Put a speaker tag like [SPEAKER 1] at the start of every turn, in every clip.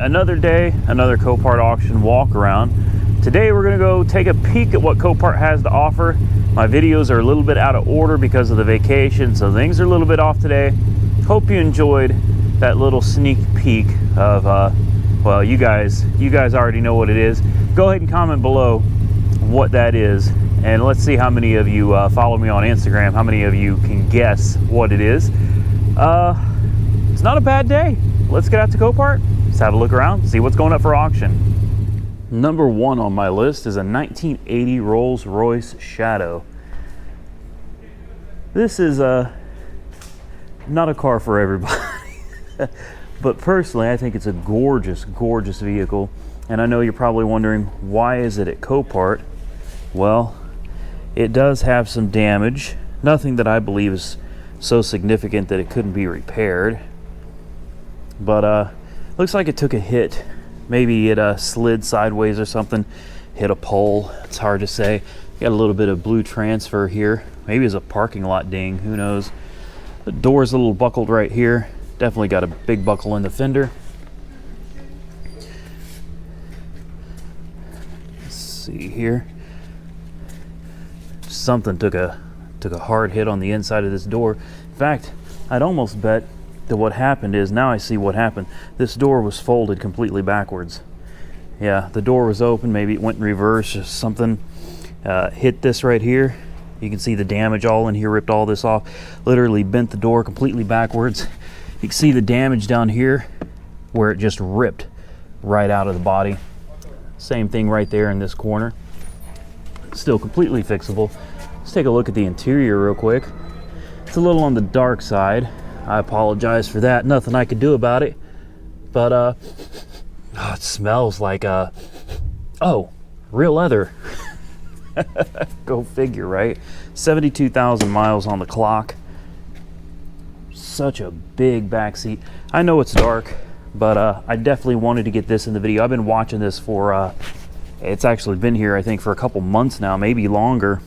[SPEAKER 1] another day, another Copart auction walk around. Today we're gonna go take a peek at what Copart has to offer. My videos are a little bit out of order because of the vacation, so things are a little bit off today. Hope you enjoyed that little sneak peek of, well, you guys already know what it is. Go ahead and comment below what that is, and let's see how many of you follow me on Instagram, how many of you can guess what it is. It's not a bad day. Let's get out to Copart, let's have a look around, see what's going up for auction. Number one on my list is a 1980 Rolls Royce Shadow. This is not a car for everybody, but personally I think it's a gorgeous, gorgeous vehicle. And I know you're probably wondering, why is it at Copart? Well, it does have some damage. Nothing that I believe is so significant that it couldn't be repaired. But looks like it took a hit. Maybe it slid sideways or something, hit a pole. It's hard to say. Got a little bit of blue transfer here. Maybe it's a parking lot ding, who knows. The door's a little buckled right here. Definitely got a big buckle in the fender. Let's see here. Something took a hard hit on the inside of this door. In fact, I'd almost bet that what happened is, now I see what happened. This door was folded completely backwards. Yeah, the door was open, maybe it went in reverse or something. Hit this right here. You can see the damage all in here, ripped all this off. Literally bent the door completely backwards. You can see the damage down here where it just ripped right out of the body. Same thing right there in this corner. Still completely fixable. Let's take a look at the interior real quick. It's a little on the dark side. I apologize for that. Nothing I could do about it. But oh, it smells like oh, real leather. Go figure, right? 72,000 miles on the clock. Such a big back seat. I know it's dark, but I definitely wanted to get this in the video. I've been watching this for it's actually been here, I think, for a couple months now, maybe longer.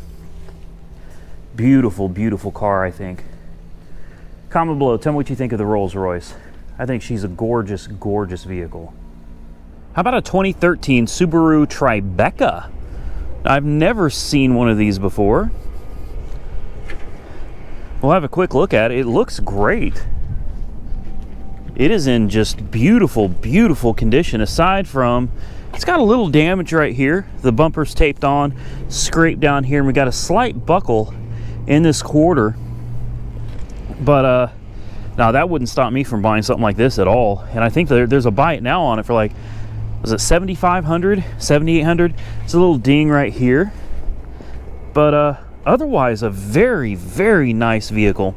[SPEAKER 1] Beautiful, beautiful car, I think. Comment below, tell me what you think of the Rolls Royce. I think she's a gorgeous, gorgeous vehicle. How about a 2013 Subaru Tribeca? I've never seen one of these before. We'll have a quick look at it. It looks great. It is in just beautiful, beautiful condition, aside from it's got a little damage right here. The bumper's taped on, scraped down here, and we got a slight buckle in this quarter. But now that wouldn't stop me from buying something like this at all. And I think there's a buy it now on it for like, was it 7,500, 7,800? It's a little ding right here. But otherwise, a very, very nice vehicle.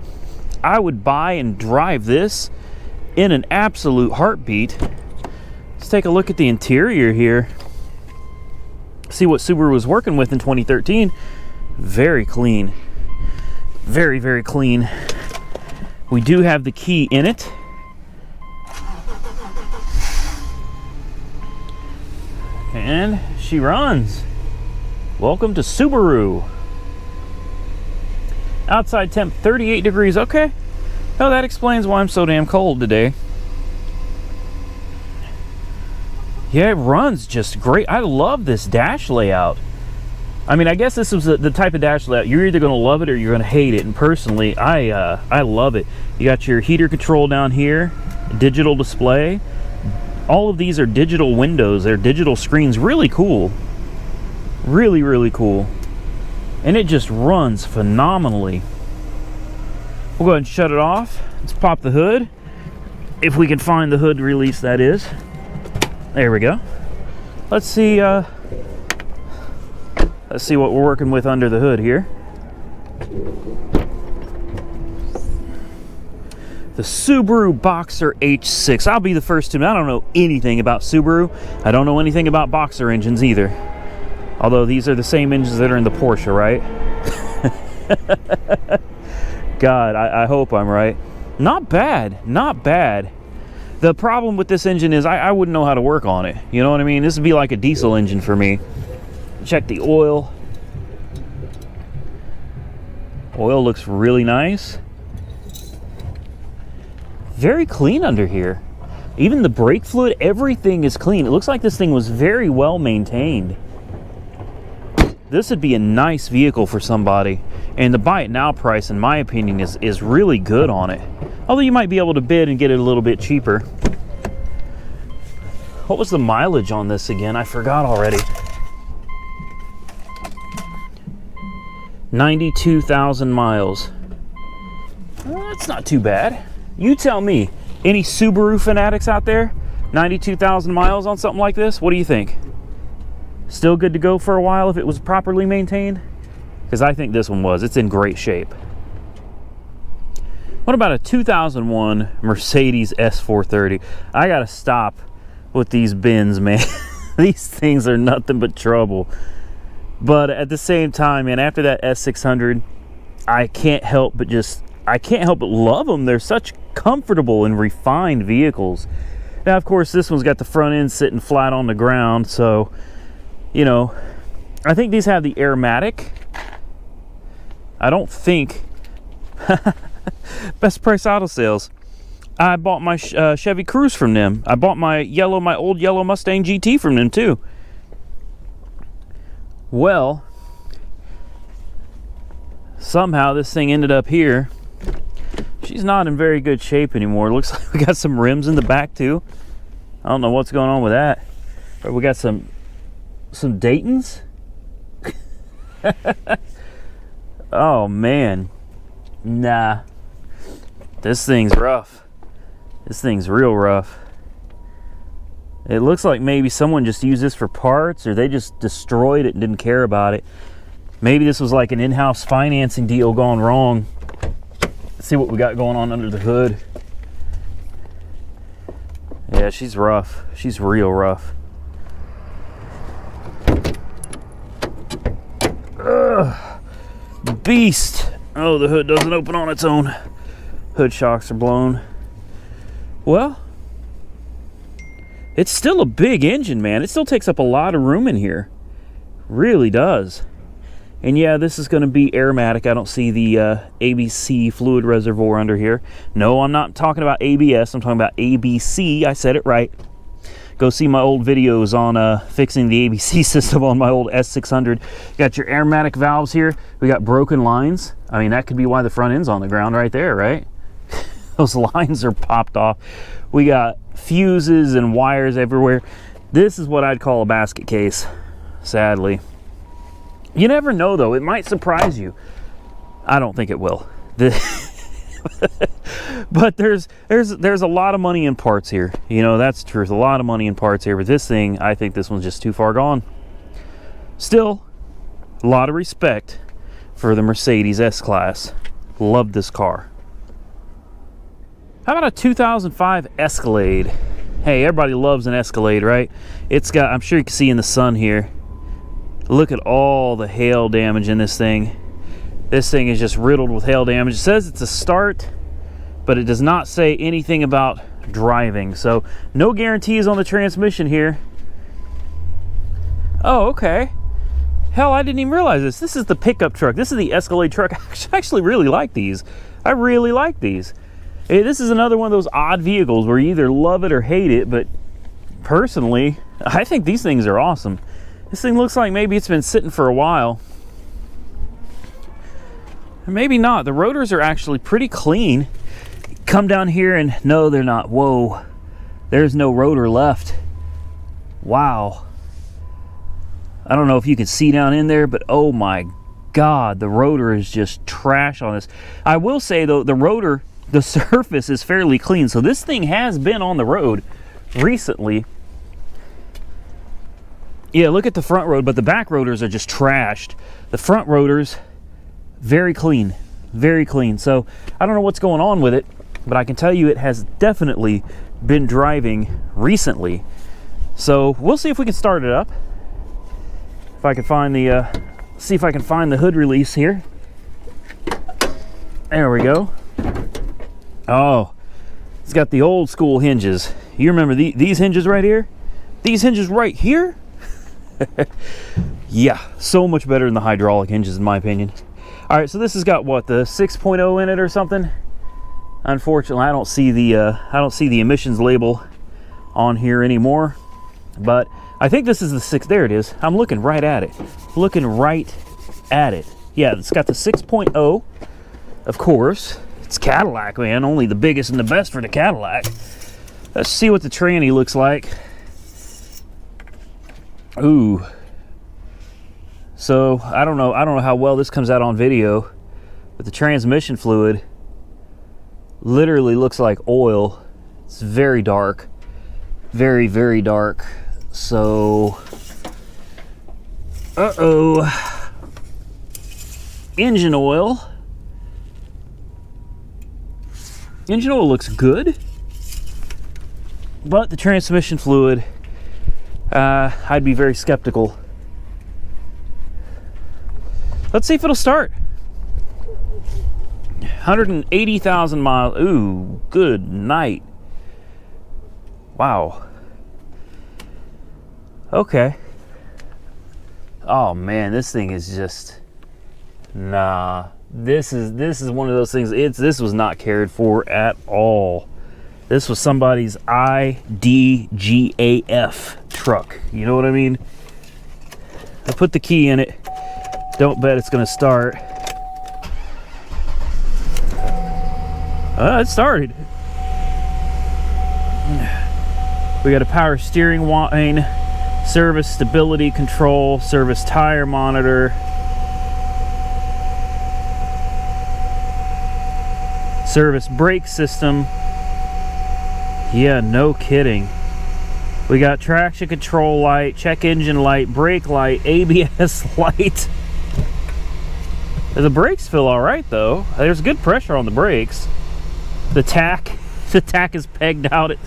[SPEAKER 1] I would buy and drive this in an absolute heartbeat. Let's take a look at the interior here. See what Subaru was working with in 2013. Very clean. Very, very clean. We do have the key in it. And she runs. Welcome to Subaru. Outside temp 38 degrees. Okay. Oh, that explains why I'm so damn cold today. Yeah, it runs just great. I love this dash layout. I mean, I guess this was the type of dash layout. You're either going to love it or you're going to hate it. And personally, I love it. You got your heater control down here, digital display. All of these are digital windows. They're digital screens. Really cool. Really, really cool. And it just runs phenomenally. We'll go ahead and shut it off. Let's pop the hood. If we can find the hood release, that is. There we go. Let's see what we're working with under the hood here. The Subaru Boxer H6. I'll be the first to admit, I don't know anything about Subaru. I don't know anything about Boxer engines either. Although these are the same engines that are in the Porsche, right? God, I hope I'm right. Not bad, not bad. The problem with this engine is I wouldn't know how to work on it. You know what I mean? This would be like a diesel engine for me. Check the oil. Oil looks really nice. Very clean under here. Even the brake fluid, everything is clean. It looks like this thing was very well maintained. This would be a nice vehicle for somebody, and the buy it now price, in my opinion, is really good on it. Although you might be able to bid and get it a little bit cheaper. What was the mileage on this again? I forgot already. 92,000 miles. Well, that's not too bad. You tell me. Any Subaru fanatics out there? 92,000 miles on something like this? What do you think? Still good to go for a while if it was properly maintained? Because I think this one was. It's in great shape. What about a 2001 Mercedes S430? I gotta stop with these bins, man. These things are nothing but trouble. But at the same time, man, after that S600, I can't help but love them. They're such comfortable and refined vehicles. Now, of course, this one's got the front end sitting flat on the ground, so, you know, I think these have the Airmatic. I don't think... Best price auto sales. I bought my Chevy Cruze from them. I bought my old yellow Mustang GT from them too. Well, somehow this thing ended up here. She's not in very good shape anymore. It looks like we got some rims in the back too. I don't know what's going on with that. But we got some Daytons. Oh man. Nah. This thing's rough. This thing's real rough. It looks like maybe someone just used this for parts, or they just destroyed it and didn't care about it. Maybe this was like an in-house financing deal gone wrong. Let's see what we got going on under the hood. Yeah, she's rough. She's real rough. Ugh. Beast. Oh, the hood doesn't open on its own. Hood shocks are blown. Well, it's still a big engine, man. It still takes up a lot of room in here. Really does. And yeah, this is going to be Airmatic. I don't see the ABC fluid reservoir under here. No, I'm not talking about ABS. I'm talking about ABC. I said it right. Go see my old videos on fixing the ABC system on my old S600. You got your Airmatic valves here. We got broken lines. I mean, that could be why the front end's on the ground right there, right? Those lines are popped off. We got fuses and wires everywhere. This is what I'd call a basket case, sadly. You never know, though. It might surprise you. I don't think it will. But there's a lot of money in parts here. You know, that's the truth. A lot of money in parts here. But this thing, I think this one's just too far gone. Still, a lot of respect for the Mercedes S-Class. Love this car. How about a 2005 Escalade? Hey, everybody loves an Escalade, right? It's got, I'm sure you can see in the sun here. Look at all the hail damage in this thing. This thing is just riddled with hail damage. It says it's a start, but it does not say anything about driving. So no guarantees on the transmission here. Oh, okay. Hell, I didn't even realize this. This is the pickup truck. This is the Escalade truck. I actually really like these. I really like these. Hey, this is another one of those odd vehicles where you either love it or hate it, but personally, I think these things are awesome. This thing looks like maybe it's been sitting for a while. Or maybe not. The rotors are actually pretty clean. Come down here and no, they're not. Whoa, there's no rotor left. Wow. I don't know if you can see down in there, but oh my God, the rotor is just trash on this. I will say though, the rotor, the surface is fairly clean. So this thing has been on the road recently. Yeah, look at the front road, but the back rotors are just trashed. The front rotors, very clean, very clean. So I don't know what's going on with it, but I can tell you it has definitely been driving recently. So we'll see if we can start it up. If I can find the, see if I can find the hood release here. There we go. Oh, it's got the old school hinges. You remember these hinges right here? These hinges right here? Yeah, so much better than the hydraulic hinges in my opinion. All right, so this has got what, the 6.0 in it or something? Unfortunately, I don't see the emissions label on here anymore. But I think this is the 6. There it is. I'm looking right at it. Looking right at it. Yeah, it's got the 6.0. Of course, it's Cadillac, man. Only the biggest and the best for the Cadillac. Let's see what the tranny looks like. Ooh. So, I don't know how well this comes out on video, but the transmission fluid literally looks like oil. It's very dark. Very, very dark. So, engine oil. Engine oil looks good, but the transmission fluid, I'd be very skeptical. Let's see if it'll start. 180,000 miles. Ooh, good night. Wow. Okay. Oh man, this thing is just, nah. This is one of those things. This was not cared for at all. This was somebody's IDGAF truck. You know what I mean? I put the key in it. Don't bet it's gonna start. It started. We got a power steering wheel, service stability control, service tire monitor, service brake system. Yeah, no kidding. We got traction control light, check engine light, brake light, ABS light. The brakes feel all right though. There's good pressure on the brakes. The tack is pegged out at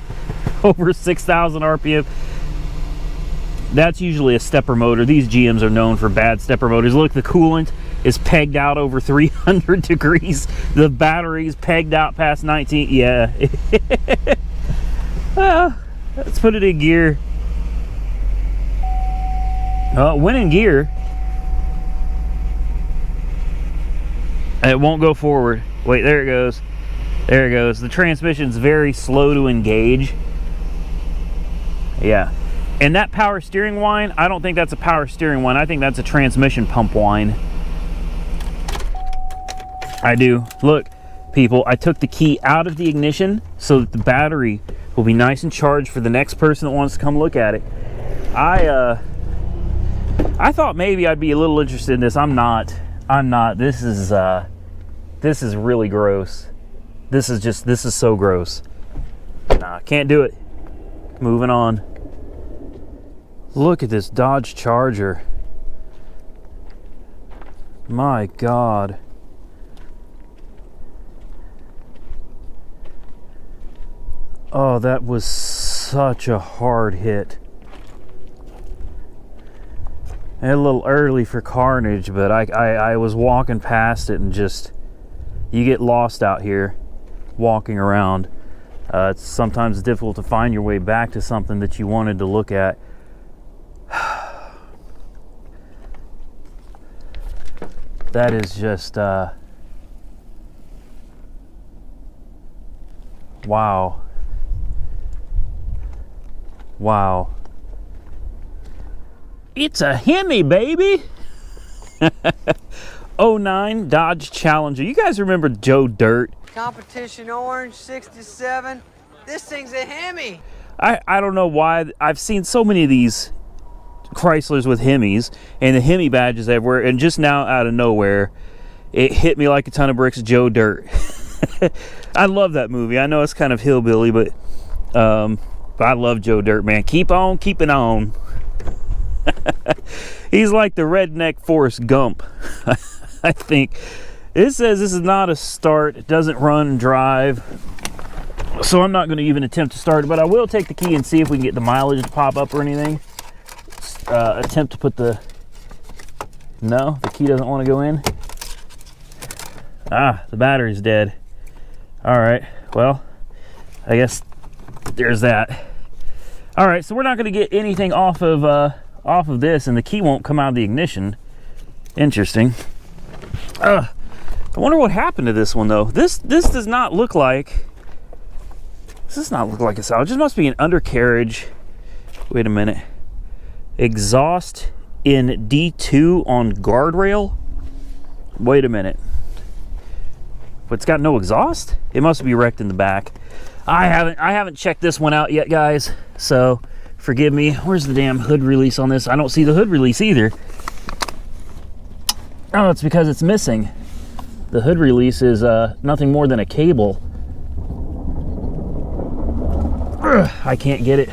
[SPEAKER 1] over 6,000 RPM. That's usually a stepper motor. These GMs are known for bad stepper motors. Look, the coolant is pegged out over 300 degrees. The battery's pegged out past 19. Yeah. Let's put it in gear. When in gear, it won't go forward. Wait, there it goes. There it goes. The transmission's very slow to engage. Yeah. And that power steering whine, I don't think that's a power steering whine. I think that's a transmission pump whine. I do. Look, people, I took the key out of the ignition so that the battery will be nice and charged for the next person that wants to come look at it. I thought maybe I'd be a little interested in this. I'm not. This is really gross. This is so gross. Nah, can't do it. Moving on. Look at this Dodge Charger. My God. Oh, that was such a hard hit. And a little early for carnage, but I was walking past it and just, you get lost out here walking around. It's sometimes difficult to find your way back to something that you wanted to look at. That is just wow. Wow. It's a Hemi, baby. 09 Dodge Challenger. You guys remember Joe Dirt?
[SPEAKER 2] Competition Orange 67. This thing's a Hemi.
[SPEAKER 1] I don't know why. I've seen so many of these Chryslers with Hemis and the Hemi badges everywhere, and just now out of nowhere it hit me like a ton of bricks. Joe Dirt. I love that movie. I know it's kind of hillbilly, but I love Joe Dirt, man. Keep on keeping on. He's like the redneck Forrest Gump. I think it says this is not a start. It doesn't run and drive, so I'm not going to even attempt to start it, but I will take the key and see if we can get the mileage to pop up or anything. Attempt to put the key doesn't want to go in. The battery's dead. All right, well, I guess there's that. All right, so we're not going to get anything off of this, and the key won't come out of the ignition. Interesting. I wonder what happened to this one though. This does not look like Does this not look like a salvage? It must be an undercarriage. Wait a minute. Exhaust in D2 on guardrail? Wait a minute. But it's got no exhaust? It must be wrecked in the back. I haven't checked this one out yet, guys. So forgive me. Where's the damn hood release on this? I don't see the hood release either. Oh, it's because it's missing. The hood release is nothing more than a cable. Ugh, I can't get it.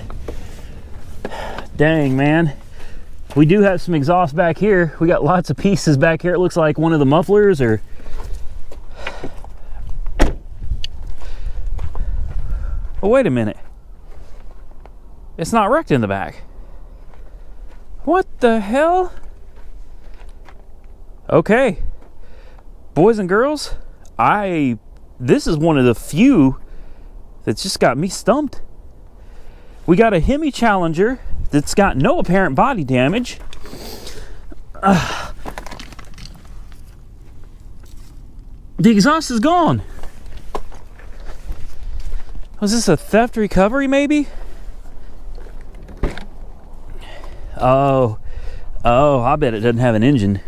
[SPEAKER 1] Dang, man. We do have some exhaust back here. We got lots of pieces back here. It looks like one of the mufflers or... Oh, wait a minute. It's not wrecked in the back. What the hell? Okay. Boys and girls, this is one of the few that's just got me stumped. We got a Hemi Challenger that's got no apparent body damage. The exhaust is gone. Was this a theft recovery maybe? Oh, I bet it doesn't have an engine.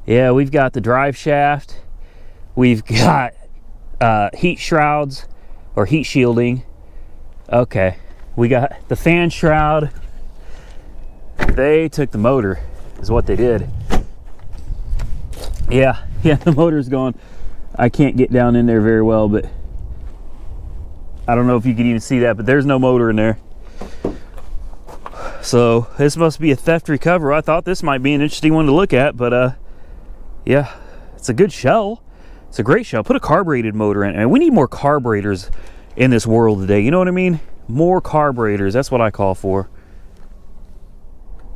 [SPEAKER 1] Yeah, we've got the drive shaft. We've got heat shrouds or heat shielding. Okay, we got the fan shroud. They took the motor, is what they did. Yeah, the motor's gone. I can't get down in there very well, but I don't know if you can even see that, but there's no motor in there. So this must be a theft recovery. I thought this might be an interesting one to look at, but yeah, it's a good shell. It's a great shell. Put a carbureted motor in. And we need more carburetors in this world today. You know what I mean? More carburetors. That's what I call for.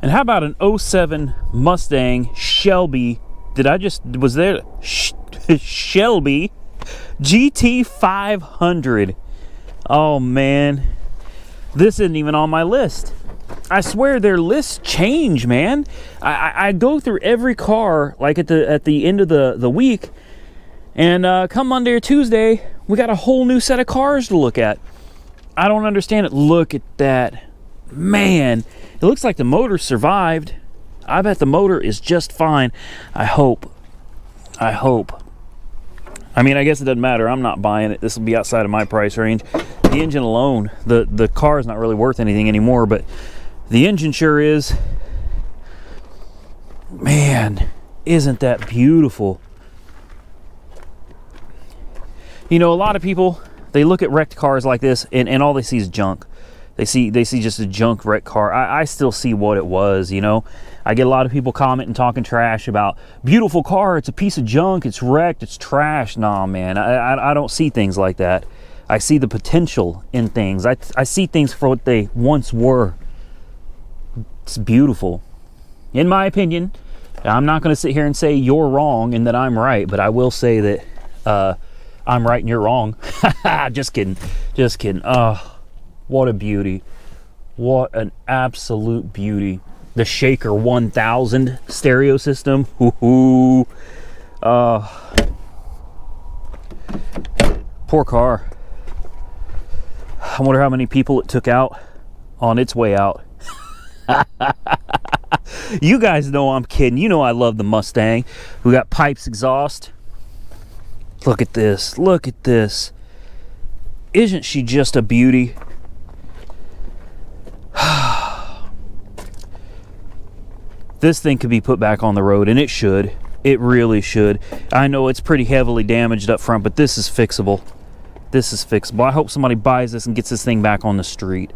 [SPEAKER 1] And how about an 07 Mustang Shelby? Was there? Shelby GT500. Oh man, this isn't even on my list. I swear their lists change, man. I go through every car like at the end of the week, and come Monday or Tuesday, we got a whole new set of cars to look at. I don't understand it. Look at that, man. It looks like the motor survived. I bet the motor is just fine. I hope. I mean, I guess it doesn't matter. I'm not buying it. This will be outside of my price range. The engine alone, the car is not really worth anything anymore, but the engine sure is. Man, isn't that beautiful? You know, a lot of people, they look at wrecked cars like this and all they see is junk. They see just a junk wrecked car. I still see what it was, you know. I get a lot of people commenting, talking trash about beautiful car, it's a piece of junk, it's wrecked, it's trash. Nah, man, I don't see things like that. I see the potential in things. I see things for what they once were. It's beautiful. In my opinion, I'm not going to sit here and say you're wrong and that I'm right, but I will say that I'm right and you're wrong. Just kidding. Oh, what a beauty. What an absolute beauty. The Shaker 1000 stereo system. Poor car. I wonder how many people it took out on its way out. You guys know I'm kidding. You know I love the Mustang. We got pipes exhaust. Look at this. Look at this. Isn't she just a beauty? This thing could be put back on the road, and it should. It really should. I know it's pretty heavily damaged up front, but this is fixable. This is fixable. I hope somebody buys this and gets this thing back on the street.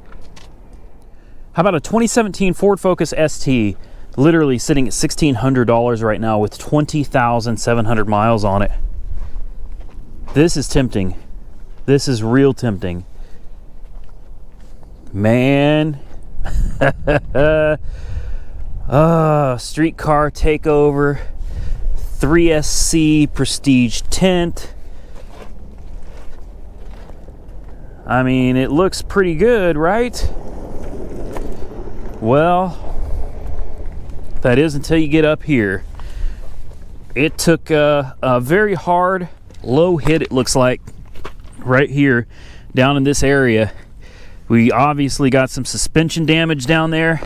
[SPEAKER 1] How about a 2017 Ford Focus ST, literally sitting at $1,600 right now with 20,700 miles on it. This is tempting. This is real tempting. Man. Streetcar takeover, 3SC Prestige tint. I mean, it looks pretty good, right? Well, that is until you get up here. It took a very hard low hit, it looks like, right here, down in this area. We obviously got some suspension damage down there.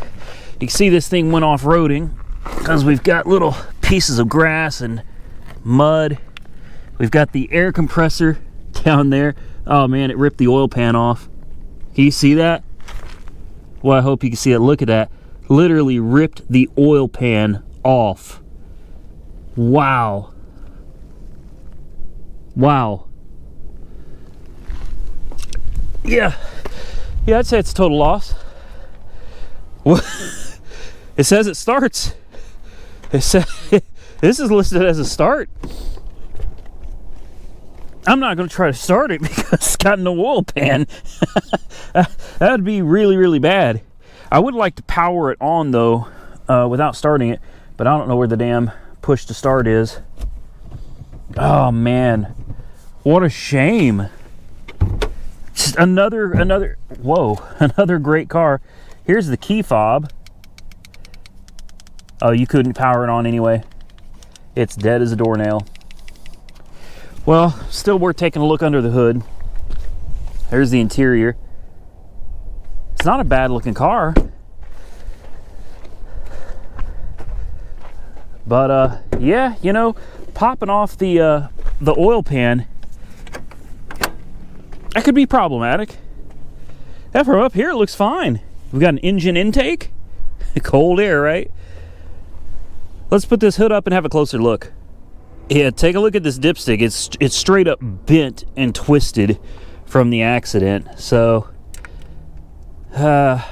[SPEAKER 1] You can see this thing went off-roading because we've got little pieces of grass and mud. We've got the air compressor down there. Oh man, it ripped the oil pan off. Can you see that? Well, I hope you can see it. Look at that. Literally ripped the oil pan off. Wow. Wow. Yeah, I'd say it's a total loss. It says it starts. It says this is listed as a start. I'm not going to try to start it because it's got no oil pan. That'd be really, really bad. I would like to power it on though, without starting it, but I don't know where the damn push to start is. Oh man, what a shame. Just another great car. Here's the key fob. Oh, you couldn't power it on anyway. It's dead as a doornail. Well, still worth taking a look under the hood. There's the interior. It's not a bad looking car. But yeah, you know, popping off the oil pan, that could be problematic. Yeah, from up here it looks fine. We've got an engine intake. Cold air, right? Let's put this hood up and have a closer look. Yeah, take a look at this dipstick. It's straight up bent and twisted from the accident. So, yeah,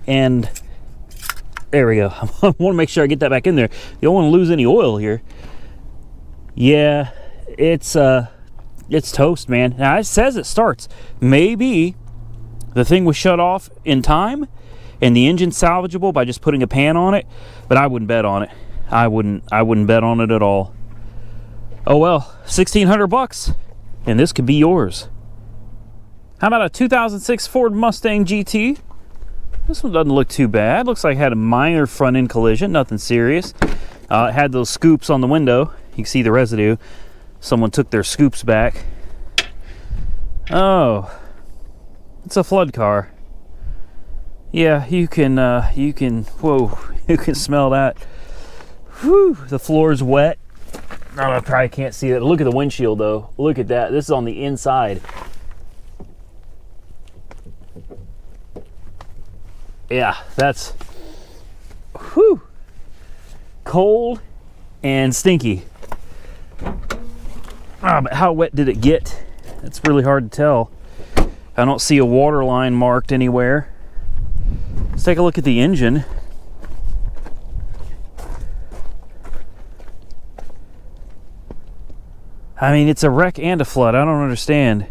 [SPEAKER 1] and there we go. I want to make sure I get that back in there. You don't want to lose any oil here. Yeah, it's toast, man. Now it says it starts. Maybe the thing was shut off in time and the engine's salvageable by just putting a pan on it, but I wouldn't bet on it. I wouldn't bet on it at all. Oh well, $1,600 and this could be yours. How about a 2006 Ford Mustang GT? This one doesn't look too bad. Looks like it had a minor front end collision, nothing serious. It had those scoops on the window. You can see the residue. Someone took their scoops back. Oh, it's a flood car. Yeah, you can, whoa, you can smell that. Whew, the floor's wet. Oh, I probably can't see it. Look at the windshield though. Look at that. This is on the inside. Yeah, that's, whew, cold and stinky. Oh, but how wet did it get? It's really hard to tell. I don't see a water line marked anywhere. Let's take a look at the engine. I mean, it's a wreck and a flood. I don't understand.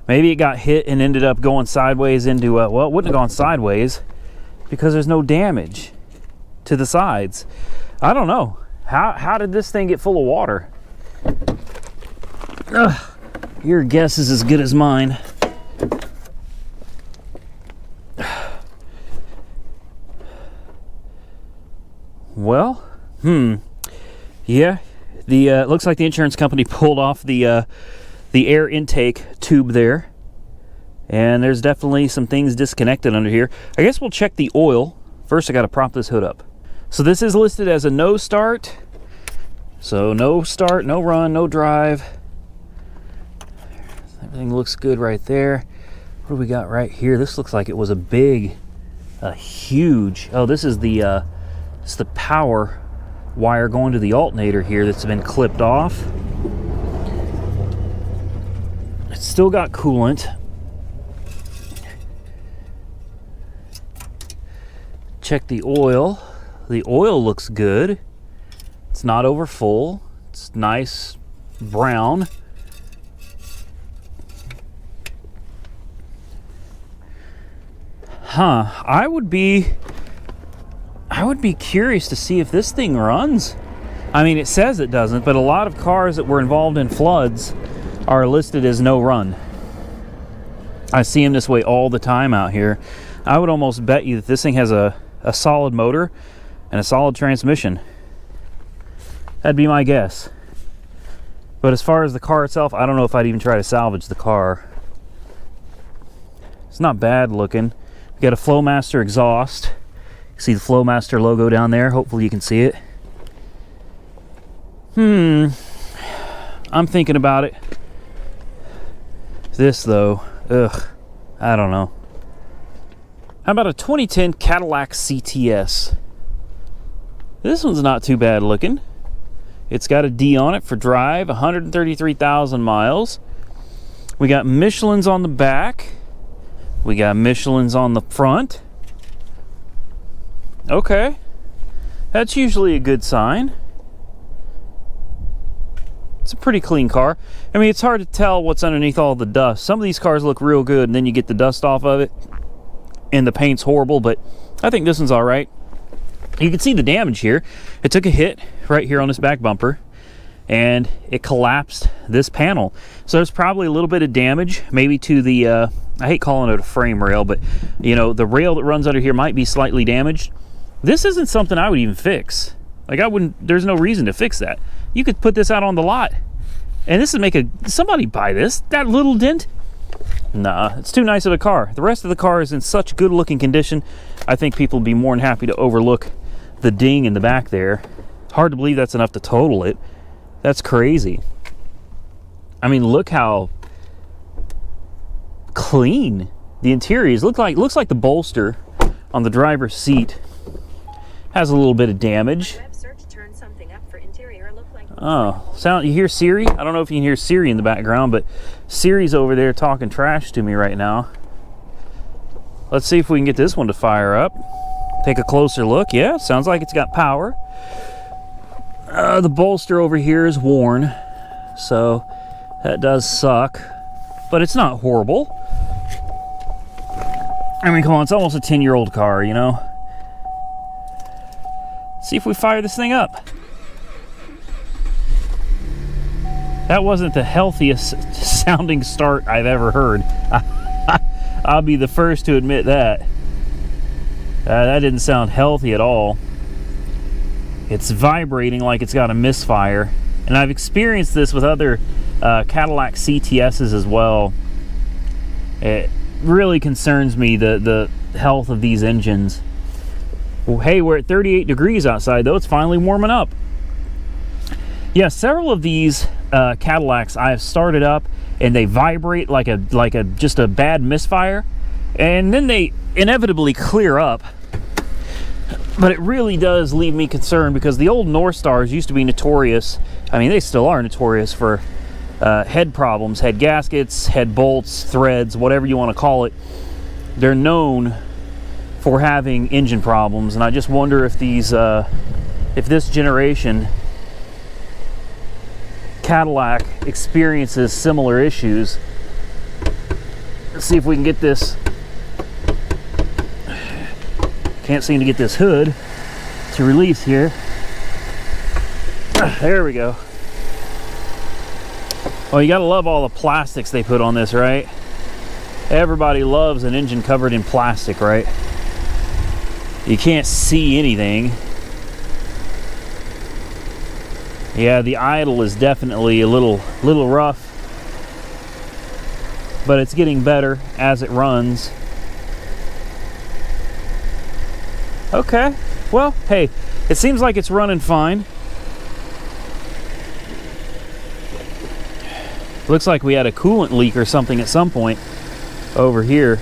[SPEAKER 1] Maybe it got hit and ended up going sideways into a, well, it wouldn't have gone sideways because there's no damage to the sides. I don't know. How did this thing get full of water? Ugh, your guess is as good as mine. Well, yeah, the looks like the insurance company pulled off the air intake tube there, and there's definitely some things disconnected under here. I guess we'll check the oil first. I got to prop this hood up. So this is listed as a no start. So no start, no run, no drive. Everything looks good right there. What do we got right here? This looks like it was a huge. Oh, this is the it's the power wire going to the alternator here that's been clipped off. It's still got coolant. Check the oil. The oil looks good. It's not over full. It's nice brown. I would be curious to see if this thing runs. I mean, it says it doesn't, but a lot of cars that were involved in floods are listed as no run. I see them this way all the time out here. I would almost bet you that this thing has a solid motor and a solid transmission. That'd be my guess. But as far as the car itself, I don't know if I'd even try to salvage the car. It's not bad looking. We got a Flowmaster exhaust. See the Flowmaster logo down there? Hopefully you can see it. I'm thinking about it. This though, ugh, I don't know. How about a 2010 Cadillac CTS? This one's not too bad looking. It's got a D on it for drive, 133,000 miles. We got Michelin's on the back. We got Michelin's on the front. Okay, that's usually a good sign. It's a pretty clean car. I mean, it's hard to tell what's underneath all the dust. Some of these cars look real good, and then you get the dust off of it, and the paint's horrible, but I think this one's all right. You can see the damage here. It took a hit right here on this back bumper, and it collapsed this panel. So there's probably a little bit of damage, maybe to the, I hate calling it a frame rail, but, you know, the rail that runs under here might be slightly damaged. This isn't something I would even fix. Like, I wouldn't, there's no reason to fix that. You could put this out on the lot, and this would make somebody buy this. That little dent? Nah, it's too nice of a car. The rest of the car is in such good looking condition. I think people would be more than happy to overlook the ding in the back there. Hard to believe that's enough to total it. That's crazy. I mean, look how clean the interior is. Looks like the bolster on the driver's seat has a little bit of damage. Oh, sound, you hear Siri? I don't know if you can hear Siri in the background, but Siri's over there talking trash to me right now. Let's see if we can get this one to fire up. Take a closer look. Yeah, sounds like it's got power. The bolster over here is worn, so that does suck, but it's not horrible. I mean, come on, it's almost a 10-year-old car, you know? See if we fire this thing up. That wasn't the healthiest sounding start I've ever heard. I'll be the first to admit that. That didn't sound healthy at all. It's vibrating like it's got a misfire. And I've experienced this with other Cadillac CTSs as well. It really concerns me, the health of these engines. Well, hey, we're at 38 degrees outside though. It's finally warming up. Yeah, several of these Cadillacs I have started up and they vibrate like a just a bad misfire, and then they inevitably clear up. But it really does leave me concerned, because the old North Stars used to be notorious. I mean, they still are notorious for head problems, head gaskets, head bolts, threads, whatever you want to call it. They're known for having engine problems, and I just wonder if these, if this generation Cadillac experiences similar issues. Let's see if we can get this. Can't seem to get this hood to release here. There we go. Well, you gotta love all the plastics they put on this, right? Everybody loves an engine covered in plastic, right? You can't see anything. Yeah, the idle is definitely a little rough, but it's getting better as it runs. Okay, well, hey, it seems like it's running fine. Looks like we had a coolant leak or something at some point over here.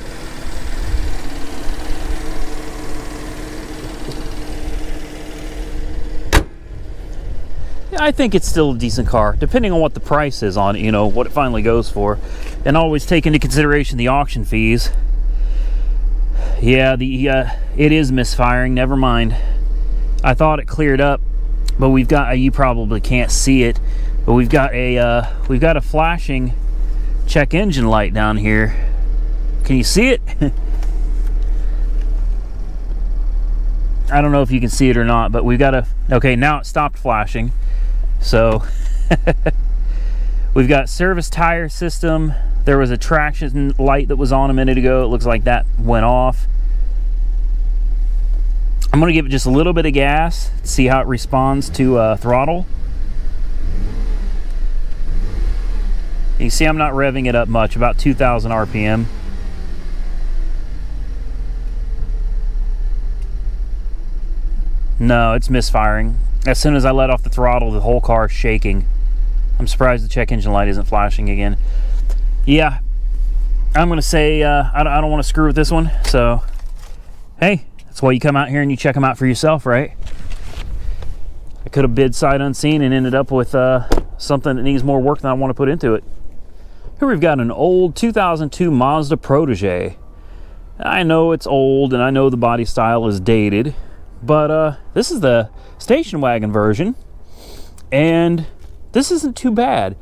[SPEAKER 1] I think it's still a decent car, depending on what the price is on it, you know, what it finally goes for. And always take into consideration the auction fees. Yeah, it is misfiring, never mind. I thought it cleared up, but we've got, you probably can't see it, but we've got a flashing check engine light down here. Can you see it? I don't know if you can see it or not, but we've got a, okay, now it stopped flashing. So we've got service tire system. There was a traction light that was on a minute ago. It looks like that went off. I'm gonna give it just a little bit of gas, see how it responds to throttle. You see I'm not revving it up much, about 2,000 RPM. No, it's misfiring. As soon as I let off the throttle, the whole car is shaking. I'm surprised the check engine light isn't flashing again. Yeah, I'm going to say I don't want to screw with this one. So, hey, that's why you come out here and you check them out for yourself, right? I could have bid sight unseen and ended up with something that needs more work than I want to put into it. Here we've got an old 2002 Mazda Protege. I know it's old and I know the body style is dated, but this is the station wagon version, and this isn't too bad.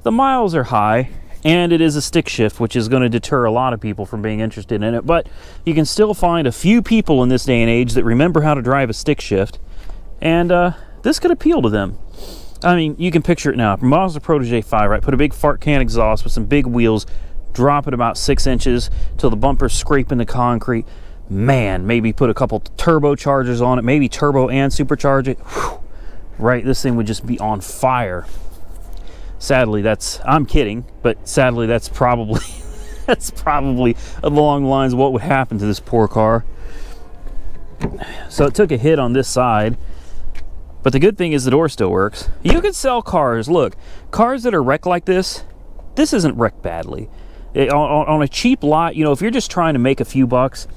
[SPEAKER 1] The miles are high, and it is a stick shift, which is going to deter a lot of people from being interested in it, but you can still find a few people in this day and age that remember how to drive a stick shift, and this could appeal to them. I mean, you can picture it now. Mazda Protege 5, right? Put a big fart can exhaust with some big wheels, drop it about 6 inches till the bumper's scraping the concrete. Man, maybe put a couple turbochargers on it, maybe turbo and supercharge it. Whew. Right, this thing would just be on fire. Sadly, I'm kidding, but sadly that's probably along the lines of what would happen to this poor car. So it took a hit on this side, but the good thing is the door still works. You can sell cars. Look, cars that are wrecked like this isn't wrecked badly. On a cheap lot, you know, if you're just trying to make a few bucks,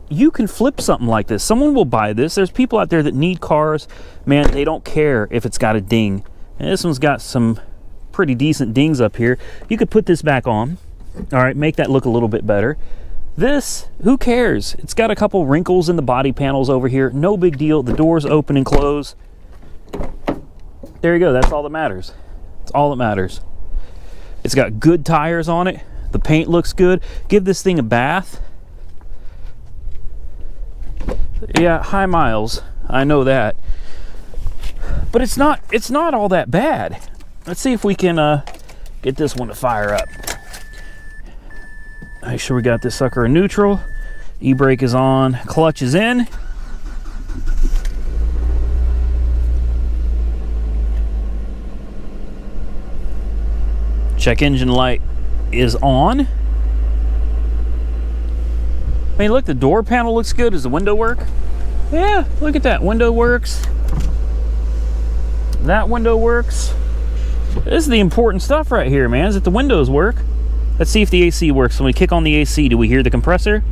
[SPEAKER 1] you can flip something like this. Someone will buy this. There's people out there that need cars. Man, they don't care if it's got a ding. And this one's got some pretty decent dings up here. You could put this back on. All right, make that look a little bit better. This, who cares? It's got a couple wrinkles in the body panels over here. No big deal. The doors open and close. There you go. That's all that matters. That's all that matters. It's got good tires on it. The paint looks good. Give this thing a bath. Yeah, high miles. I know that. But it's not all that bad. Let's see if we can get this one to fire up. Make sure we got this sucker in neutral. E-brake is on. Clutch is in. Check engine light is on. I mean, look, the door panel looks good. Does the window work? Yeah, look at that. Window works. That window works. This is the important stuff right here, man, is that the windows work. Let's see if the AC works. When we kick on the AC, do we hear the compressor?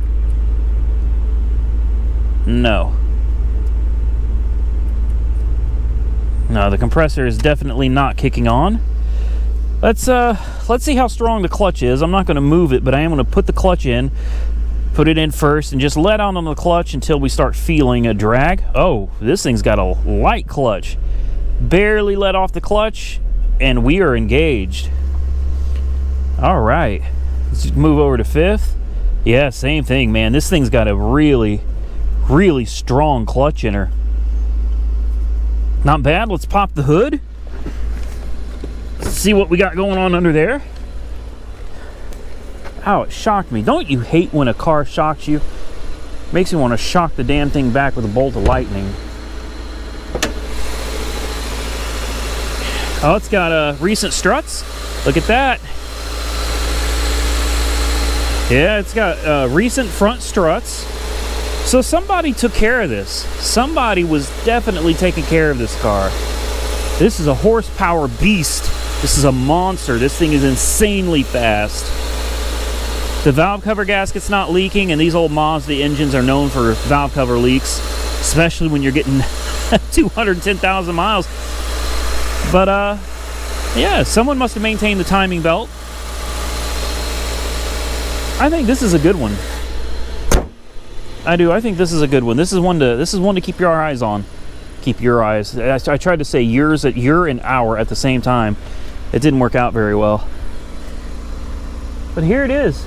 [SPEAKER 1] No. No, the compressor is definitely not kicking on. Let's see how strong the clutch is. I'm not going to move it, but I am going to put the clutch in, put it in first, and just let on the clutch until we start feeling a drag. Oh, this thing's got a light clutch. Barely let off the clutch, and we are engaged. All right, let's just move over to fifth. Yeah, same thing, man. This thing's got a really, really strong clutch in her. Not bad. Let's pop the hood. See what we got going on under there. Ow, it shocked me. Don't you hate when a car shocks you? Makes you want to shock the damn thing back with a bolt of lightning. Oh, it's got recent struts. Look at that. Yeah, it's got recent front struts. So somebody took care of this. Somebody was definitely taking care of this car. This is a horsepower beast. This is a monster. This thing is insanely fast. The valve cover gasket's not leaking, and these old Mazda engines are known for valve cover leaks, especially when you're getting 210,000 miles. But, yeah, someone must have maintained the timing belt. I think this is a good one. I do. I think this is a good one. This is one to keep your eyes on. Keep your eyes. I tried to say year and hour at the same time. It didn't work out very well. But here it is.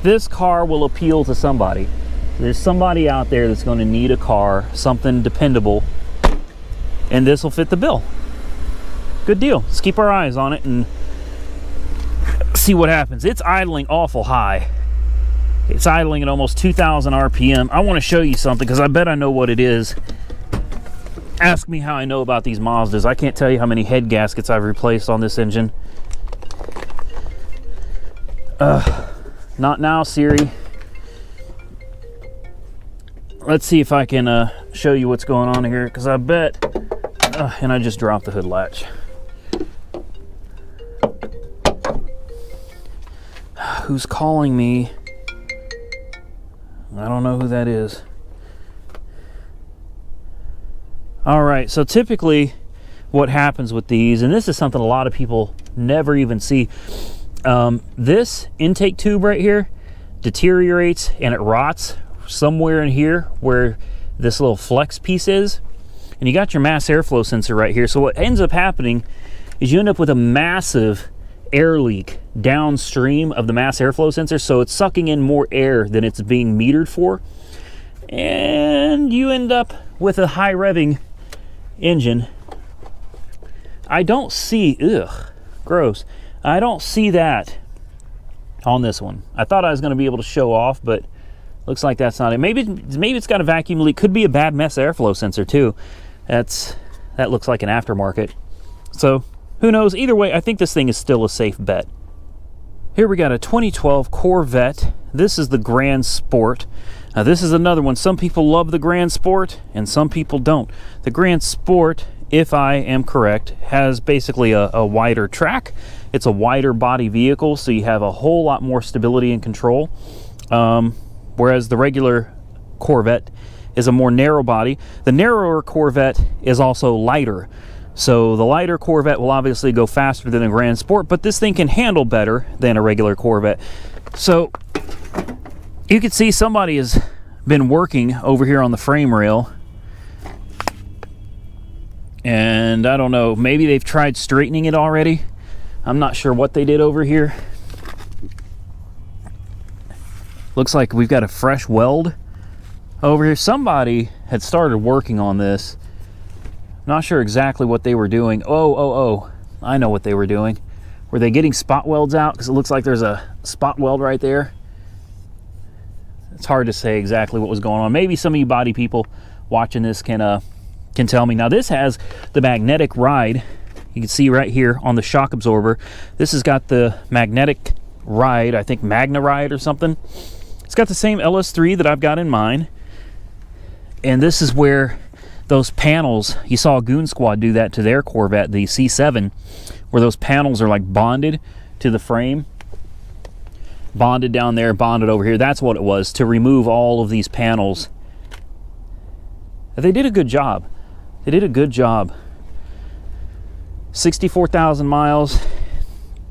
[SPEAKER 1] This car will appeal to somebody. There's somebody out there that's going to need a car, something dependable, and this will fit the bill. Good deal. Let's keep our eyes on it and see what happens. It's idling awful high. It's idling at almost 2,000 RPM. I want to show you something because I bet I know what it is. Ask me how I know about these Mazdas. I can't tell you how many head gaskets I've replaced on this engine. Not now, Siri. Let's see if I can show you what's going on here, because I bet, and I just dropped the hood latch. Who's calling me? I don't know who that is. All right, so typically what happens with these, and this is something a lot of people never even see, this intake tube right here deteriorates and it rots somewhere in here where this little flex piece is, and you got your mass airflow sensor right here. So what ends up happening is you end up with a massive air leak downstream of the mass airflow sensor, so it's sucking in more air than it's being metered for, and you end up with a high revving engine. I don't see, gross, I don't see that on this one. I thought I was going to be able to show off, but looks like that's not it. Maybe it's got a vacuum leak. Could be a bad mass airflow sensor too. That looks like an aftermarket. So who knows? Either way, I think this thing is still a safe bet. Here we got a 2012 Corvette. This is the Grand Sport. Now this is another one. Some people love the Grand Sport and some people don't. The Grand Sport, if I am correct, has basically a wider track. It's a wider body vehicle, so you have a whole lot more stability and control. Whereas the regular Corvette is a more narrow body. The narrower Corvette is also lighter. So the lighter Corvette will obviously go faster than a Grand Sport, but this thing can handle better than a regular Corvette. So you can see somebody has been working over here on the frame rail, and I don't know, maybe they've tried straightening it already. I'm not sure what they did over here. Looks like we've got a fresh weld over here. Somebody had started working on this. Not sure exactly what they were doing. Oh, I know what they were doing. Were they getting spot welds out? Because it looks like there's a spot weld right there. It's hard to say exactly what was going on. Maybe some of you body people watching this can tell me. Now this has the magnetic ride. You can see right here on the shock absorber. This has got the magnetic ride, I think Magna Ride or something. It's got the same LS3 that I've got in mine. And this is where those panels, you saw a Goon Squad do that to their Corvette, the C7, where those panels are like bonded to the frame. Bonded down there, bonded over here. That's what it was, to remove all of these panels. They did a good job. They did a good job. 64,000 miles.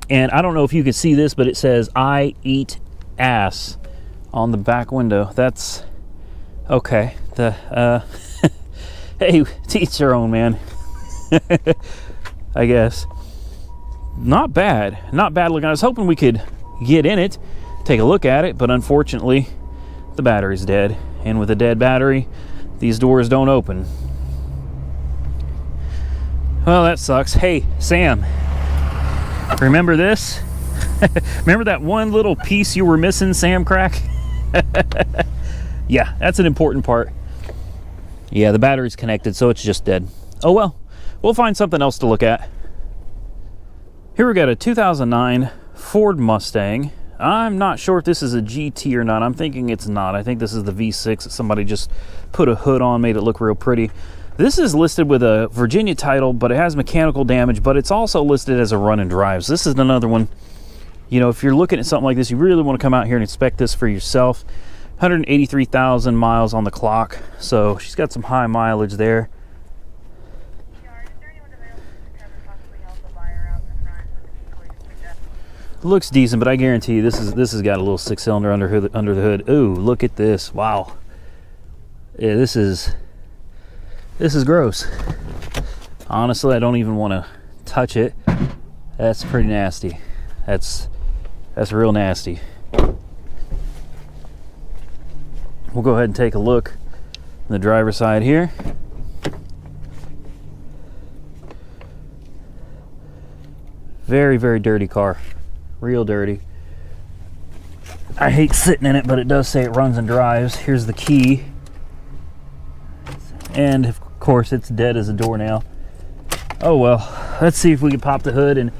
[SPEAKER 1] And I don't know if you can see this, but it says, "I eat ass" on the back window. That's okay. Hey, to each their own, man. I guess. Not bad. Not bad looking. I was hoping we could get in it, take a look at it, but unfortunately, the battery's dead. And with a dead battery, these doors don't open. Well, that sucks. Hey, Sam, remember this? Remember that one little piece you were missing, Sam Crack? Yeah, that's an important part. Yeah, the battery's connected, so it's just dead. Oh well, we'll find something else to look at. Here we got a 2009 Ford Mustang. I'm not sure if this is a GT or not. I'm thinking it's not. I think this is the V6 that somebody just put a hood on, made it look real pretty. This is listed with a Virginia title, but it has mechanical damage, but it's also listed as a run and drive. So this is another one. You know, if you're looking at something like this, you really want to come out here and inspect this for yourself. 183,000 miles on the clock, so she's got some high mileage there. Looks decent, but I guarantee you this has got a little 6-cylinder under the hood. Ooh, look at this! Wow. Yeah, this is gross. Honestly, I don't even want to touch it. That's pretty nasty. That's real nasty. We'll go ahead and take a look on the driver's side here. Very, very dirty car. Real dirty. I hate sitting in it, but it does say it runs and drives. Here's the key. And course, it's dead as a doornail. Oh well, let's see if we can pop the hood and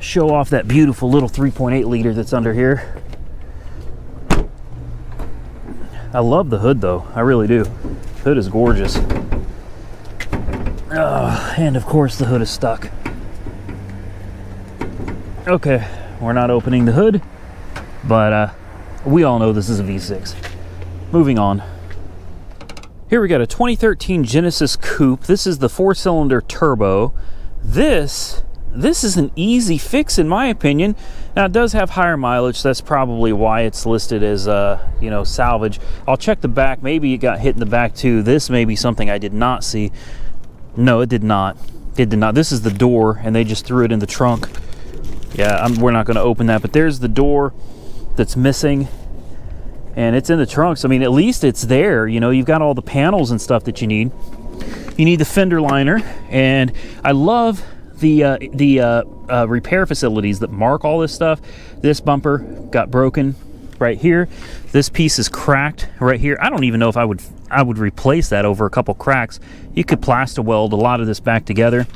[SPEAKER 1] show off that beautiful little 3.8 liter that's under here. I love the hood though, I really do. Hood is gorgeous. And of course the hood is stuck. Okay, we're not opening the hood, but we all know this is a V6. Moving on. Here we got a 2013 Genesis Coupe. This is the 4-cylinder turbo. This is an easy fix in my opinion. Now it does have higher mileage, so that's probably why it's listed as you know, salvage. I'll check the back. Maybe it got hit in the back too. This may be something I did not see. No, it did not. It did not. This is the door, and they just threw it in the trunk. Yeah, we're not going to open that, but there's the door that's missing, and it's in the trunk. So I mean, at least it's there. You know, you've got all the panels and stuff that you need. You need the fender liner, and I love the repair facilities that mark all this stuff. This bumper got broken right here. This piece is cracked right here. I don't even know if I would replace that over a couple cracks. You could plaster weld a lot of this back together.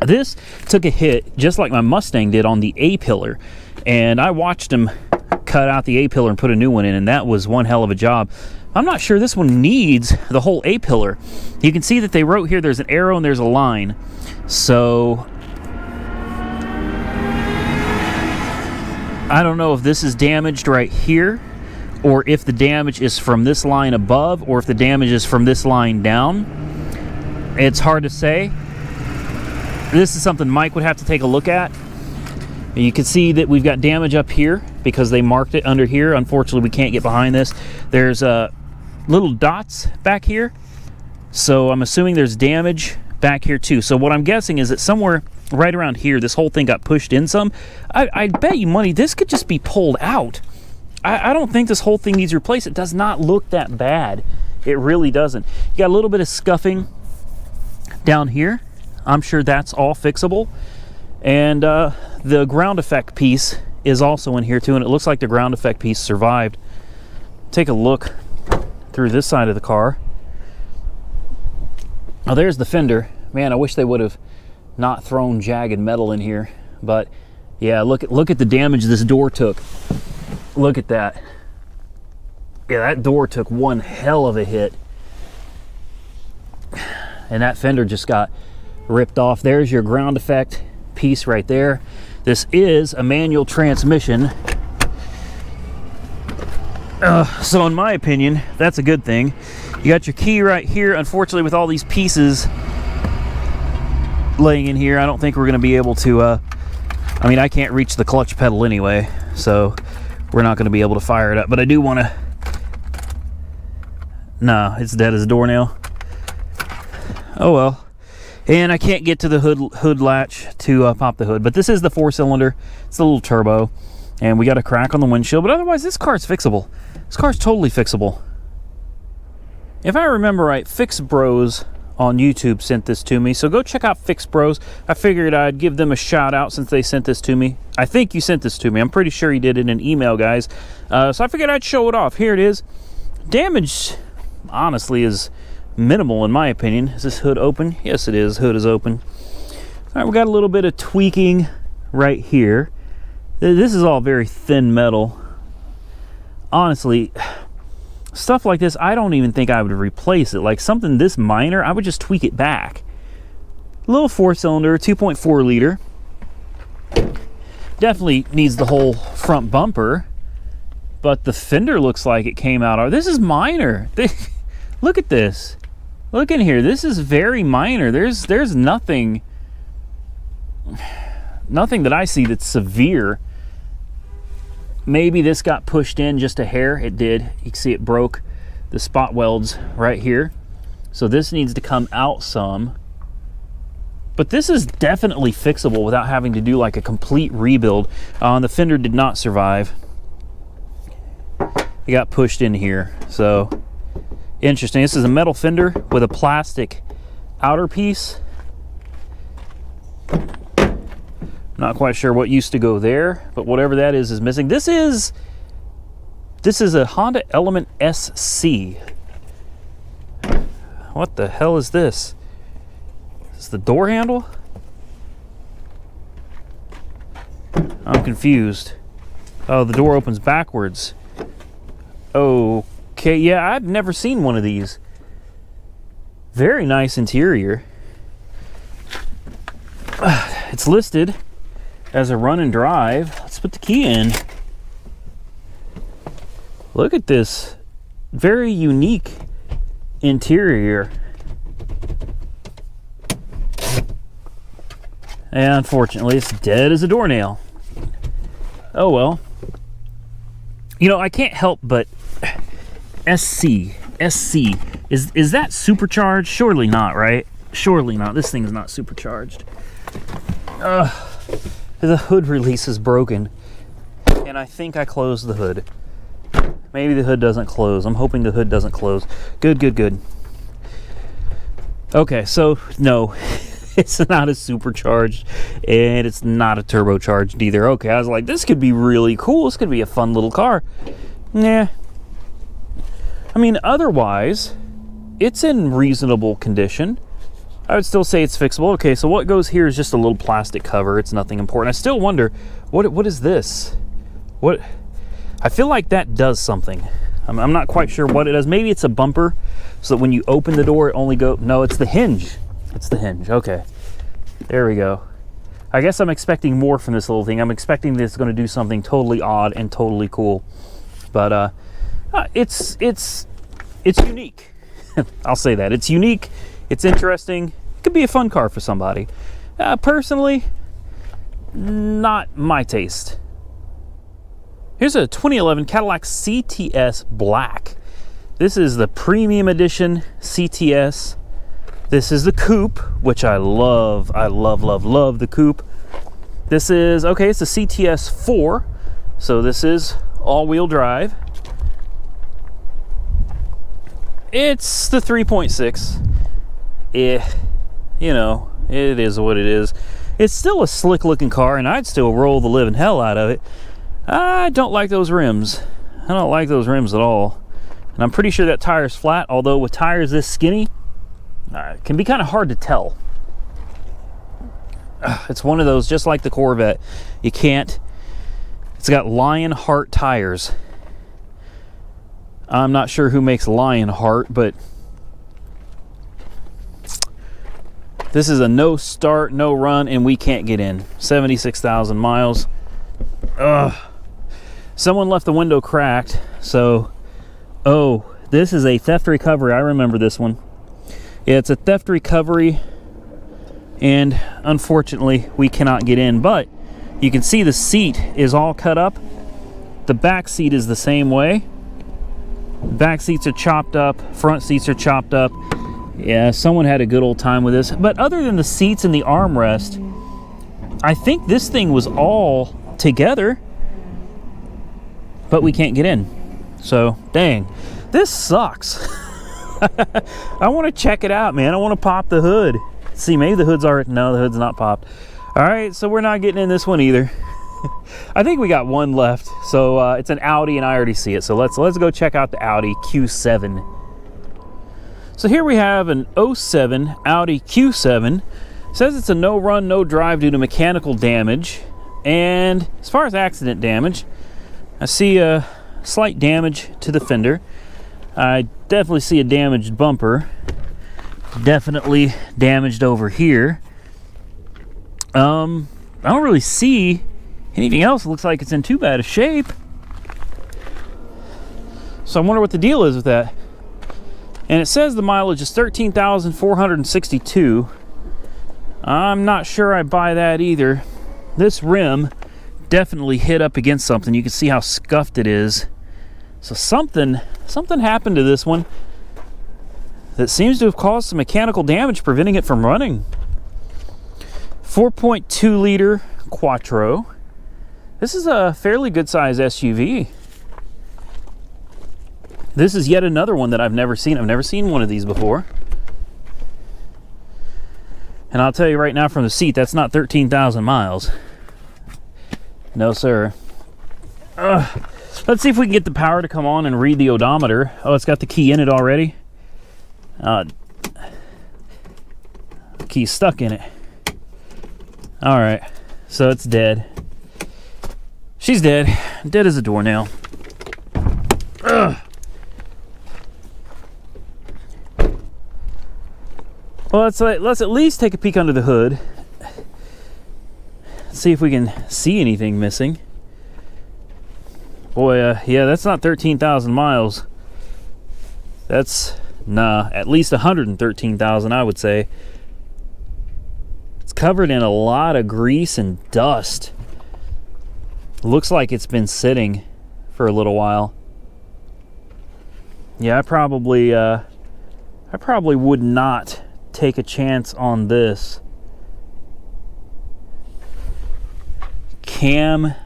[SPEAKER 1] This took a hit just like my Mustang did on the A-pillar, and I watched him cut out the A-pillar and put a new one in, and that was one hell of a job. I'm not sure this one needs the whole A-pillar. You can see that they wrote here there's an arrow and there's a line. So I don't know if this is damaged right here, or if the damage is from this line above, or if the damage is from this line down. It's hard to say. This is something Mike would have to take a look at. You can see that we've got damage up here because they marked it under here. Unfortunately, we can't get behind this. There's little dots back here, so I'm assuming there's damage back here too. So what I'm guessing is that somewhere right around here, this whole thing got pushed in some. I bet you money this could just be pulled out. I don't think this whole thing needs replaced. It does not look that bad. It really doesn't. You got a little bit of scuffing down here. I'm sure that's all fixable. And the ground effect piece is also in here too, and it looks like the ground effect piece survived. Take a look through this side of the car. Oh, there's the fender. Man, I wish they would have not thrown jagged metal in here. But yeah, look at the damage this door took. Look at that. Yeah, that door took one hell of a hit. And that fender just got ripped off. There's your ground effect piece right there. This is a manual transmission. So in my opinion, that's a good thing. You got your key right here. Unfortunately, with all these pieces laying in here, I don't think we're going to be able to, I mean, I can't reach the clutch pedal anyway, so we're not going to be able to fire it up. But I do want to, nah, it's dead as a doornail. Oh well. And I can't get to the hood latch to pop the hood. But this is the 4-cylinder. It's a little turbo. And we got a crack on the windshield. But otherwise, this car's fixable. This car's totally fixable. If I remember right, Fix Bros on YouTube sent this to me. So go check out Fix Bros. I figured I'd give them a shout out since they sent this to me. I think you sent this to me. I'm pretty sure you did it in an email, guys. So I figured I'd show it off. Here it is. Damage, honestly, is minimal in my opinion. Is this hood open? Yes, it is. Hood is open. All right, we got a little bit of tweaking right here. This is all very thin metal. Honestly, stuff like this, I don't even think I would replace it. Like something this minor, I would just tweak it back. Little 4-cylinder, 2.4 liter. Definitely needs the whole front bumper, but the fender looks like it came out. This is minor. Look at this. Look in here. This is very minor. There's nothing that I see that's severe. Maybe this got pushed in just a hair. It did. You can see it broke the spot welds right here. So this needs to come out some. But this is definitely fixable without having to do like a complete rebuild. The fender did not survive. It got pushed in here. So interesting. This is a metal fender with a plastic outer piece. Not quite sure what used to go there, but whatever that is missing. This is a Honda Element SC. Well, What the hell is this? Is this the door handle? I'm confused. Oh, the door opens backwards. Okay, yeah, I've never seen one of these. Very nice interior. It's listed as a run and drive. Let's put the key in. Look at this. Very unique interior. And unfortunately, it's dead as a doornail. Oh well. You know, I can't help but SC. Is that supercharged? Surely not, right? Surely not. This thing is not supercharged. The hood release is broken. And I think I closed the hood. Maybe the hood doesn't close. I'm hoping the hood doesn't close. Good. Okay, so no. It's not a supercharged, and it's not a turbocharged either. Okay, I was like, this could be really cool. This could be a fun little car. Nah. I mean, otherwise, it's in reasonable condition. I would still say it's fixable. Okay, so what goes here is just a little plastic cover. It's nothing important. I still wonder, what is this? What? I feel like that does something. I'm not quite sure what it does. Maybe it's a bumper, so that when you open the door, it only go... No, it's the hinge. It's the hinge. Okay, there we go. I guess I'm expecting more from this little thing. I'm expecting this is going to do something totally odd and totally cool, but it's unique. I'll say that it's unique. It's interesting. It could be a fun car for somebody. Personally, not my taste. Here's a 2011 Cadillac CTS Black. This is the premium edition CTS. This is the coupe, which I love. I love the coupe. This is, okay, it's a CTS 4. So this is all-wheel drive. It's the 3.6. You know, it is what it is. It's still a slick-looking car, and I'd still roll the living hell out of it. I don't like those rims. I don't like those rims at all. And I'm pretty sure that tire's flat, although with tires this skinny, it can be kind of hard to tell. It's one of those, just like the Corvette. You can't. It's got Lionheart tires. I'm not sure who makes Lionheart, but this is a no start, no run, and we can't get in. 76,000 miles. Someone left the window cracked, so... Oh, this is a theft recovery. I remember this one. Yeah, it's a theft recovery, and unfortunately we cannot get in, but you can see the seat is all cut up. The back seat is the same way. Back seats are chopped up, front seats are chopped up. Yeah, someone had a good old time with this. But other than the seats and the armrest, I think this thing was all together, but we can't get in. So, dang, this sucks. I want to check it out, man. I want to pop the hood. See, maybe the hood's already... No, the hood's not popped. All right, so we're not getting in this one either. I think we got one left. So it's an Audi, and I already see it. So let's go check out the Audi Q7. So here we have an 07 Audi Q7. It says it's a no run, no drive due to mechanical damage. And as far as accident damage, I see a slight damage to the fender. I definitely see a damaged bumper. Definitely damaged over here. I don't really see anything else. It looks like it's in too bad a shape. So I wonder what the deal is with that. And it says the mileage is 13,462. I'm not sure I buy that either. This rim definitely hit up against something. You can see how scuffed it is. So something happened to this one that seems to have caused some mechanical damage, preventing it from running. 4.2 liter Quattro. This is a fairly good size SUV. This is yet another one that I've never seen. I've never seen one of these before. And I'll tell you right now from the seat, that's not 13,000 miles. No, sir. Let's see if we can get the power to come on and read the odometer. Oh, it's got the key in it already. key's stuck in it. All right, so it's dead. She's dead. Dead as a doornail. Ugh. Well, let's at least take a peek under the hood. See if we can see anything missing. Boy, yeah, that's not 13,000 miles. That's, at least 113,000, I would say. It's covered in a lot of grease and dust. Looks like it's been sitting for a little while. Yeah, I probably would not take a chance on this. Campaign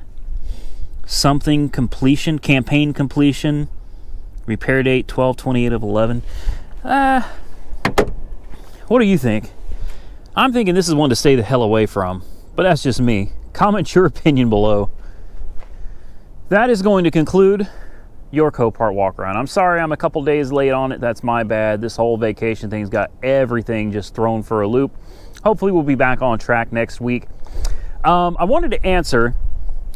[SPEAKER 1] completion, repair date 12/28 of 11. What do you think? I'm thinking this is one to stay the hell away from, but that's just me. Comment your opinion below. That is going to conclude your Copart walk around. I'm sorry I'm a couple days late on it. That's my bad. This whole vacation thing's got everything just thrown for a loop. Hopefully we'll be back on track next week. I wanted to answer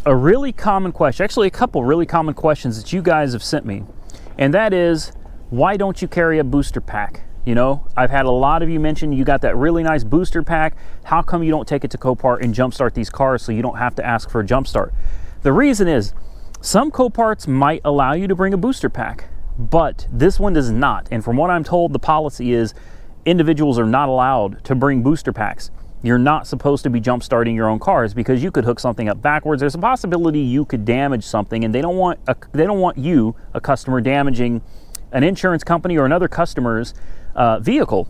[SPEAKER 1] a really common question, actually a couple really common questions that you guys have sent me, and that is, why don't you carry a booster pack? You know, I've had a lot of you mention you got that really nice booster pack. How come you don't take it to Copart and jumpstart these cars so you don't have to ask for a jumpstart? The reason is, some Coparts might allow you to bring a booster pack, but this one does not. And from what I'm told, the policy is individuals are not allowed to bring booster packs. You're not supposed to be jump starting your own cars because you could hook something up backwards. There's a possibility you could damage something, and they don't want you, a customer, damaging an insurance company or another customer's vehicle.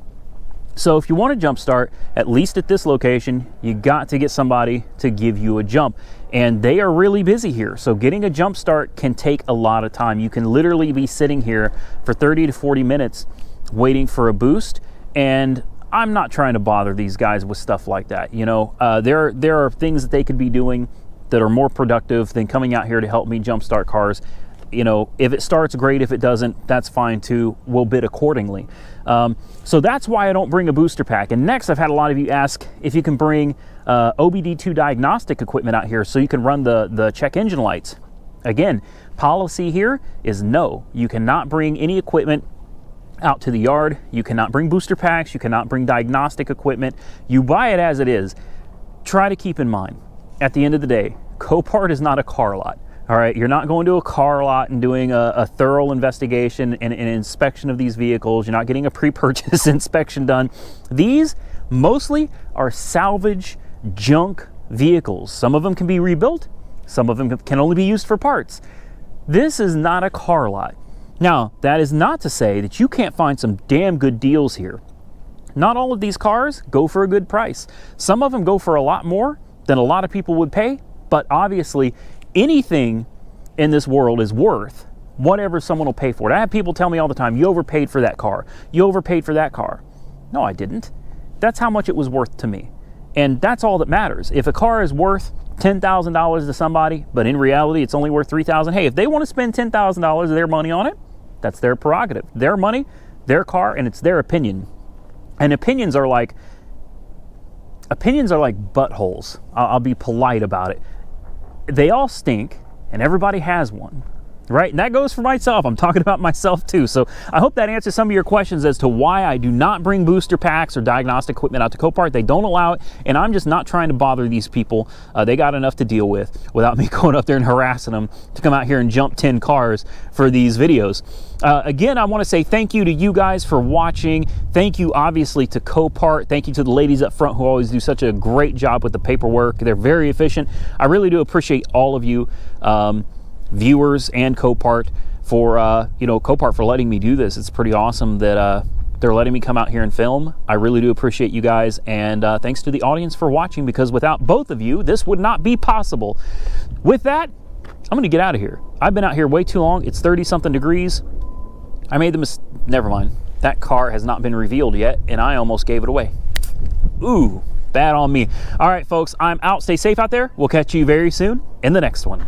[SPEAKER 1] So if you want to jump start, at least at this location, you got to get somebody to give you a jump. And they are really busy here. So getting a jump start can take a lot of time. You can literally be sitting here for 30 to 40 minutes waiting for a boost. And I'm not trying to bother these guys with stuff like that. You know, there are things that they could be doing that are more productive than coming out here to help me jumpstart cars. You know, if it starts, great. If it doesn't, that's fine too. We'll bid accordingly. So that's why I don't bring a booster pack. And next, I've had a lot of you ask if you can bring OBD2 diagnostic equipment out here so you can run the check engine lights. Again, policy here is no. You cannot bring any equipment out to the yard. You cannot bring booster packs. You cannot bring diagnostic equipment. You buy it as it is. Try to keep in mind, at the end of the day, Copart is not a car lot. All right, you're not going to a car lot and doing a thorough investigation and an inspection of these vehicles. You're not getting a pre-purchase inspection done. These mostly are salvage junk vehicles. Some of them can be rebuilt. Some of them can only be used for parts. This is not a car lot. Now, that is not to say that you can't find some damn good deals here. Not all of these cars go for a good price. Some of them go for a lot more than a lot of people would pay, but obviously anything in this world is worth whatever someone will pay for it. I have people tell me all the time, you overpaid for that car. You overpaid for that car. No, I didn't. That's how much it was worth to me. And that's all that matters. If a car is worth $10,000 to somebody, but in reality it's only worth $3,000, hey, if they want to spend $10,000 of their money on it, that's their prerogative. Their money, their car, and it's their opinion. And opinions are like buttholes. I'll be polite about it. They all stink, and everybody has one, right? And that goes for myself. I'm talking about myself too. So I hope that answers some of your questions as to why I do not bring booster packs or diagnostic equipment out to Copart. They don't allow it, and I'm just not trying to bother these people. They got enough to deal with without me going up there and harassing them to come out here and jump 10 cars for these videos. Again, I want to say thank you to you guys for watching. Thank you, obviously, to Copart. Thank you to the ladies up front who always do such a great job with the paperwork. They're very efficient. I really do appreciate all of you viewers and Copart for Copart for letting me do this. It's pretty awesome that they're letting me come out here and film. I really do appreciate you guys, and thanks to the audience for watching, because without both of you, this would not be possible. With that, I'm gonna get out of here. I've been out here way too long. It's 30-something degrees. I made the mistake. Never mind. That car has not been revealed yet, and I almost gave it away. Ooh, bad on me. All right, folks, I'm out. Stay safe out there. We'll catch you very soon in the next one.